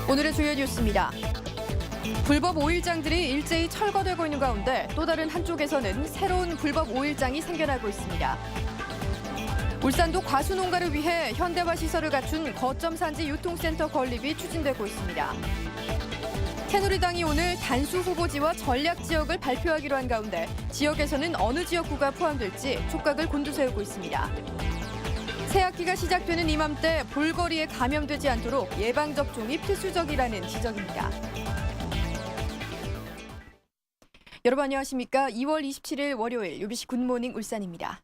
오늘의 주요 뉴스입니다. 불법 5일장들이 일제히 철거되고 있는 가운데 또 다른 한쪽에서는 새로운 불법 5일장이 생겨나고 있습니다. 울산도 과수농가를 위해 현대화 시설을 갖춘 거점 산지 유통센터 건립이 추진되고 있습니다. 새누리당이 오늘 단수 후보지와 전략 지역을 발표하기로 한 가운데 지역에서는 어느 지역구가 포함될지 촉각을 곤두세우고 있습니다. 새학기가 시작되는 이맘때 볼거리에 감염되지 않도록 예방접종이 필수적이라는 지적입니다. 여러분 안녕하십니까? 2월 27일 월요일 UBC 굿모닝 울산입니다.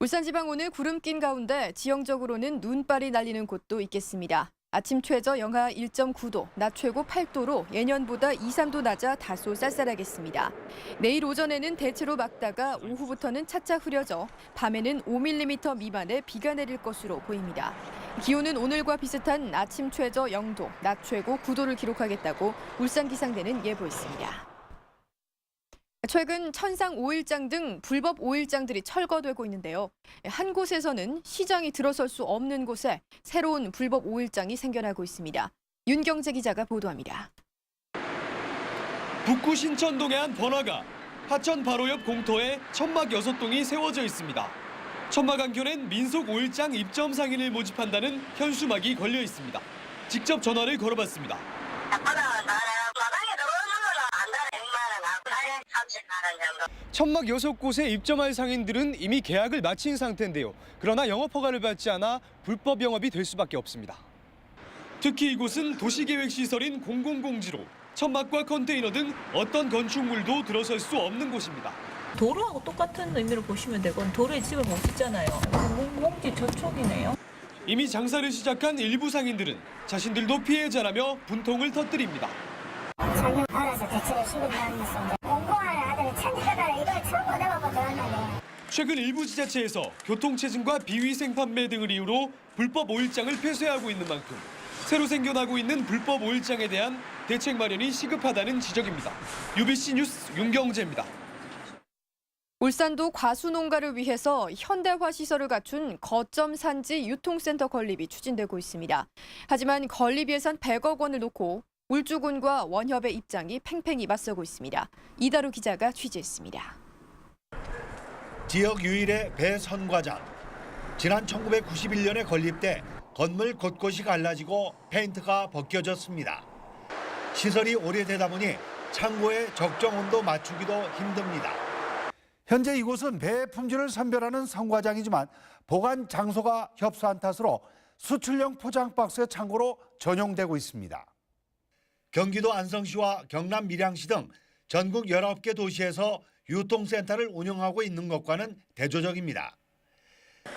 울산지방 오늘 구름 낀 가운데 지형적으로는 눈발이 날리는 곳도 있겠습니다. 아침 최저 영하 1.9도, 낮 최고 8도로 예년보다 2, 3도 낮아 다소 쌀쌀하겠습니다. 내일 오전에는 대체로 맑다가 오후부터는 차차 흐려져 밤에는 5mm 미만의 비가 내릴 것으로 보입니다. 기온은 오늘과 비슷한 아침 최저 0도, 낮 최고 9도를 기록하겠다고 울산기상대는 예보했습니다. 최근 천상 5일장 등 불법 5일장들이 철거되고 있는데요. 한 곳에서는 시장이 들어설 수 없는 곳에 새로운 불법 5일장이 생겨나고 있습니다. 윤경재 기자가 보도합니다. 북구 신천동의 한 번화가, 하천 바로 옆 공터에 천막 6동이 세워져 있습니다. 천막 한켠엔 민속 5일장 입점 상인을 모집한다는 현수막이 걸려 있습니다. 직접 전화를 걸어봤습니다. 천막 6곳에 입점할 상인들은 이미 계약을 마친 상태인데요. 그러나 영업 허가를 받지 않아 불법 영업이 될 수밖에 없습니다. 특히 이곳은 도시계획시설인 공공공지로 천막과 컨테이너 등 어떤 건축물도 들어설 수 없는 곳입니다. 도로하고 똑같은 의미로 보시면 되고 도로에 집을 못 짓잖아요. 공공공지 저촉이네요. 이미 장사를 시작한 일부 상인들은 자신들도 피해자라며 분통을 터뜨립니다. 작년 알아서 대체로 신고하면서 공부하는 아들 천지가다를 이걸 처음 얻어보고 들었는데 최근 일부 지자체에서 교통체증과 비위생 판매 등을 이유로 불법 5일장을 폐쇄하고 있는 만큼 새로 생겨나고 있는 불법 5일장에 대한 대책 마련이 시급하다는 지적입니다. UBC 뉴스 윤경재입니다. 울산도 과수농가를 위해서 현대화 시설을 갖춘 거점 산지 유통센터 건립이 추진되고 있습니다. 하지만 건립 예산 100억 원을 놓고 울주군과 원협의 입장이 팽팽히 맞서고 있습니다. 이다루 기자가 취재했습니다. 지역 유일의 배선과장. 지난 1991년에 건립돼 건물 곳곳이 갈라지고 페인트가 벗겨졌습니다. 시설이 오래되다 보니 창고의 적정 온도 맞추기도 힘듭니다. 현재 이곳은 배 품질을 선별하는 선과장이지만 보관 장소가 협소한 탓으로 수출용 포장 박스의 창고로 전용되고 있습니다. 경기도 안성시와 경남 밀양시 등 전국 19개 도시에서 유통센터를 운영하고 있는 것과는 대조적입니다.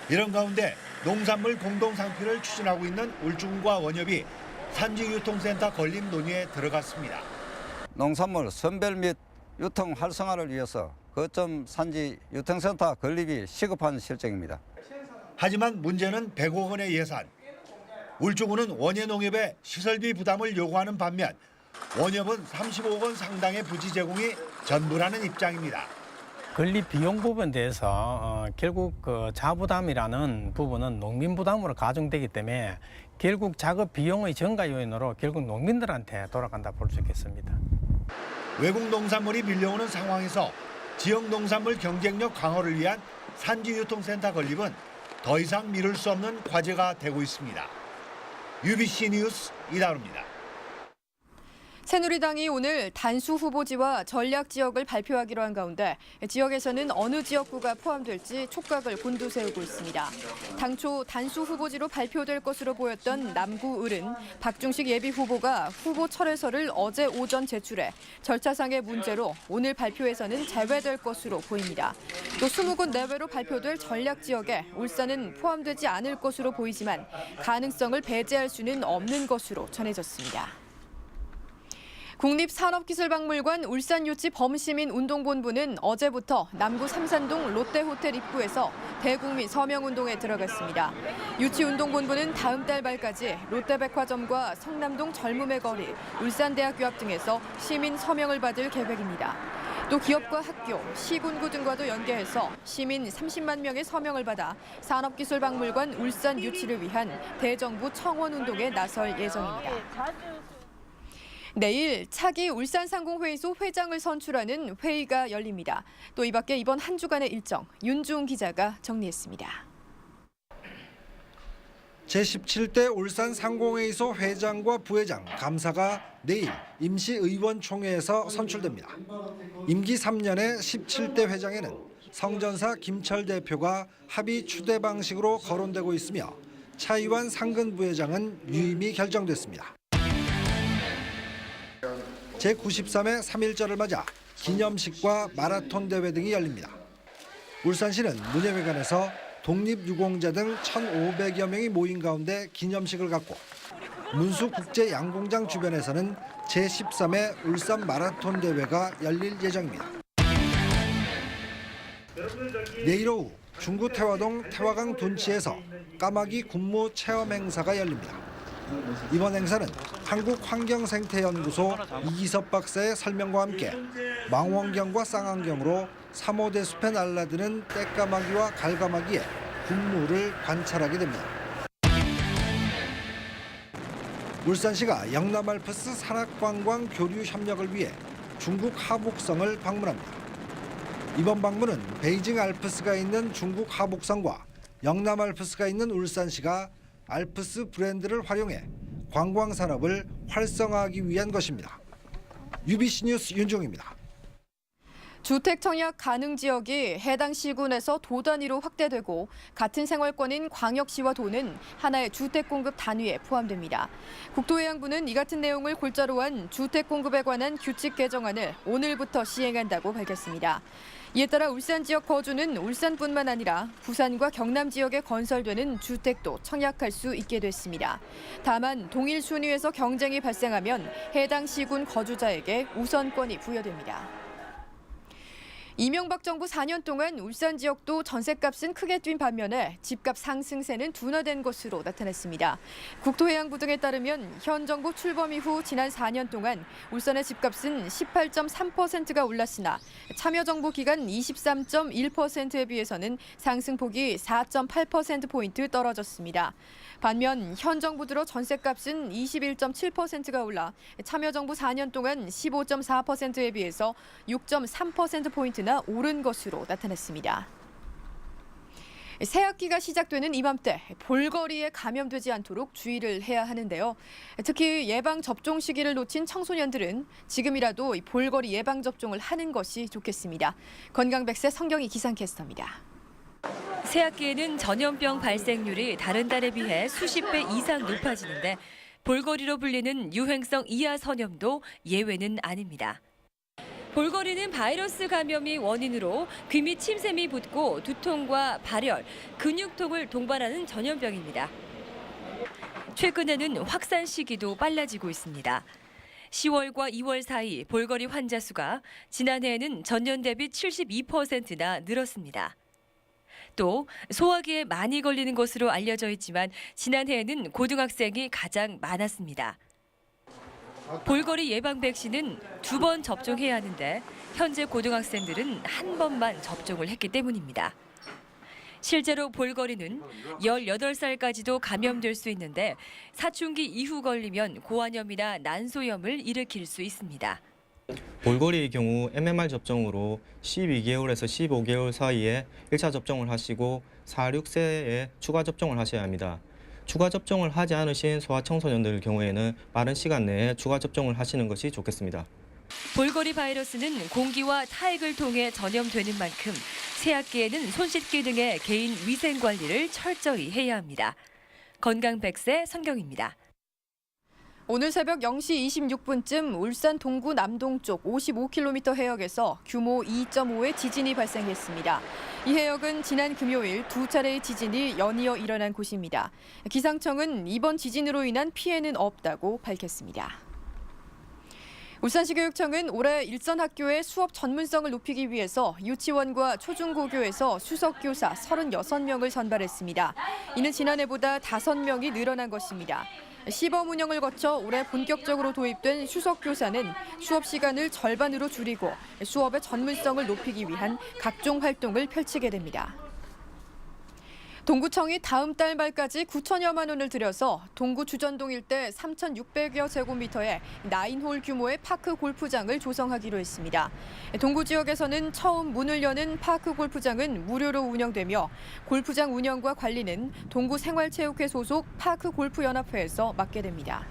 이런 가운데 농산물 공동상표를 추진하고 있는 울주군과 원협이 산지유통센터 건립 논의에 들어갔습니다. 농산물 선별 및 유통 활성화를 위해서 거점 산지 유통센터 건립이 시급한 실정입니다. 하지만 문제는 100억 원의 예산. 울주군은 원예농협에 시설비 부담을 요구하는 반면 원협은 35억 원 상당의 부지 제공이 전부라는 입장입니다. 건립 비용 부분에 대해서 결국 그 자부담이라는 부분은 농민 부담으로 가중되기 때문에 결국 작업 비용의 증가 요인으로 결국 농민들한테 돌아간다 볼 수 있겠습니다. 외국 농산물이 밀려오는 상황에서 지역 농산물 경쟁력 강화를 위한 산지유통센터 건립은 더 이상 미룰 수 없는 과제가 되고 있습니다. UBC 뉴스 이다루입니다. 새누리당이 오늘 단수 후보지와 전략 지역을 발표하기로 한 가운데 지역에서는 어느 지역구가 포함될지 촉각을 곤두세우고 있습니다. 당초 단수 후보지로 발표될 것으로 보였던 남구 을은 박중식 예비 후보가 후보 철회서를 어제 오전 제출해 절차상의 문제로 오늘 발표에서는 제외될 것으로 보입니다. 또 20곳 내외로 발표될 전략 지역에 울산은 포함되지 않을 것으로 보이지만 가능성을 배제할 수는 없는 것으로 전해졌습니다. 국립산업기술박물관 울산유치 범시민운동본부는 어제부터 남구 삼산동 롯데호텔 입구에서 대국민 서명운동에 들어갔습니다. 유치운동본부는 다음 달 말까지 롯데백화점과 성남동 젊음의 거리, 울산대학교 앞 등에서 시민 서명을 받을 계획입니다. 또 기업과 학교, 시군구 등과도 연계해서 시민 30만 명의 서명을 받아 산업기술박물관 울산 유치를 위한 대정부 청원운동에 나설 예정입니다. 내일 차기 울산상공회의소 회장을 선출하는 회의가 열립니다. 또 이 밖에 이번 한 주간의 일정, 윤주웅 기자가 정리했습니다. 제17대 울산상공회의소 회장과 부회장, 감사가 내일 임시의원총회에서 선출됩니다. 임기 3년의 17대 회장에는 성전사 김철 대표가 합의 추대 방식으로 거론되고 있으며 차이완 상근 부회장은 유임이 결정됐습니다. 제93회 3.1절을 맞아 기념식과 마라톤 대회 등이 열립니다. 울산시는 문예회관에서 독립유공자 등 1,500여 명이 모인 가운데 기념식을 갖고 문수국제양공장 주변에서는 제13회 울산 마라톤 대회가 열릴 예정입니다. 내일 오후 중구 태화동 태화강 둔치에서 까마귀 군무 체험 행사가 열립니다. 이번 행사는 한국환경생태연구소 이기섭 박사의 설명과 함께 망원경과 쌍안경으로 3호대 숲에 날아드는 떼까마귀와 갈까마귀의 군무를 관찰하게 됩니다. 울산시가 영남알프스 산악관광 교류 협력을 위해 중국 하북성을 방문합니다. 이번 방문은 베이징 알프스가 있는 중국 하북성과 영남알프스가 있는 울산시가 알프스 브랜드를 활용해 관광 산업을 활성화하기 위한 것입니다. UBC 뉴스 윤종입니다. 주택 청약 가능 지역이 해당 시군에서 도 단위로 확대되고 같은 생활권인 광역시와 도는 하나의 주택 공급 단위에 포함됩니다. 국토해양부는 이 같은 내용을 골자로 한 주택 공급에 관한 규칙 개정안을 오늘부터 시행한다고 밝혔습니다. 이에 따라 울산 지역 거주는 울산뿐만 아니라 부산과 경남 지역에 건설되는 주택도 청약할 수 있게 됐습니다. 다만 동일 순위에서 경쟁이 발생하면 해당 시군 거주자에게 우선권이 부여됩니다. 이명박 정부 4년 동안 울산 지역도 전셋값은 크게 뛴 반면에 집값 상승세는 둔화된 것으로 나타났습니다. 국토해양부 등에 따르면 현 정부 출범 이후 지난 4년 동안 울산의 집값은 18.3%가 올랐으나 참여정부 기간 23.1%에 비해서는 상승폭이 4.8%포인트 떨어졌습니다. 반면 현 정부 들어 전셋값은 21.7%가 올라 참여정부 4년 동안 15.4%에 비해서 6.3%포인트나 오른 것으로 나타났습니다. 새학기가 시작되는 이맘때 볼거리에 감염되지 않도록 주의를 해야 하는데요. 특히 예방접종 시기를 놓친 청소년들은 지금이라도 볼거리 예방접종을 하는 것이 좋겠습니다. 건강백세 성경희 기상캐스터입니다. 새학기에는 전염병 발생률이 다른 달에 비해 수십 배 이상 높아지는데 볼거리로 불리는 유행성 이하 선염도 예외는 아닙니다. 볼거리는 바이러스 감염이 원인으로 귀 및 침샘이 붓고 두통과 발열, 근육통을 동반하는 전염병입니다. 최근에는 확산 시기도 빨라지고 있습니다. 10월과 2월 사이 볼거리 환자 수가 지난해에는 전년 대비 72%나 늘었습니다. 또 소화기에 많이 걸리는 것으로 알려져 있지만 지난해에는 고등학생이 가장 많았습니다. 볼거리 예방 백신은 2번 접종해야 하는데 현재 고등학생들은 한 번만 접종을 했기 때문입니다. 실제로 볼거리는 18살까지도 감염될 수 있는데 사춘기 이후 걸리면 고환염이나 난소염을 일으킬 수 있습니다. 볼거리의 경우 MMR 접종으로 12개월에서 15개월 사이에 1차 접종을 하시고 4, 6세에 추가 접종을 하셔야 합니다. 추가 접종을 하지 않으신 소아청소년들 경우에는 빠른 시간 내에 추가 접종을 하시는 것이 좋겠습니다. 볼거리 바이러스는 공기와 타액을 통해 전염되는 만큼 새학기에는 손 씻기 등의 개인 위생 관리를 철저히 해야 합니다. 건강백세 성경입니다. 오늘 새벽 0시 26분쯤 울산 동구 남동쪽 55km 해역에서 규모 2.5의 지진이 발생했습니다. 이 해역은 지난 금요일 2차례의 지진이 연이어 일어난 곳입니다. 기상청은 이번 지진으로 인한 피해는 없다고 밝혔습니다. 울산시 교육청은 올해 일선 학교의 수업 전문성을 높이기 위해서 유치원과 초중고교에서 수석교사 36명을 선발했습니다. 이는 지난해보다 5명이 늘어난 것입니다. 시범 운영을 거쳐 올해 본격적으로 도입된 수석 교사는 수업 시간을 절반으로 줄이고 수업의 전문성을 높이기 위한 각종 활동을 펼치게 됩니다. 동구청이 다음 달 말까지 9천여만 원을 들여서 동구 주전동 일대 3,600여 제곱미터의 9홀 규모의 파크 골프장을 조성하기로 했습니다. 동구 지역에서는 처음 문을 여는 파크 골프장은 무료로 운영되며 골프장 운영과 관리는 동구 생활체육회 소속 파크 골프연합회에서 맡게 됩니다.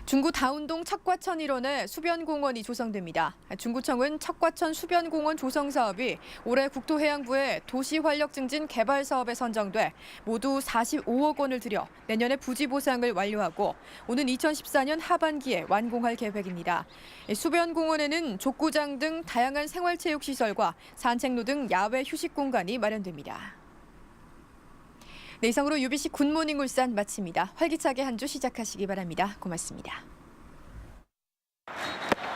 중구 다운동 척과천 일원에 수변공원이 조성됩니다. 중구청은 척과천 수변공원 조성 사업이 올해 국토해양부의 도시활력증진 개발 사업에 선정돼 모두 45억 원을 들여 내년에 부지 보상을 완료하고 오는 2014년 하반기에 완공할 계획입니다. 수변공원에는 족구장 등 다양한 생활체육시설과 산책로 등 야외 휴식 공간이 마련됩니다. 네, 이상으로 UBC 굿모닝 울산 마칩니다. 활기차게 한 주 시작하시기 바랍니다. 고맙습니다.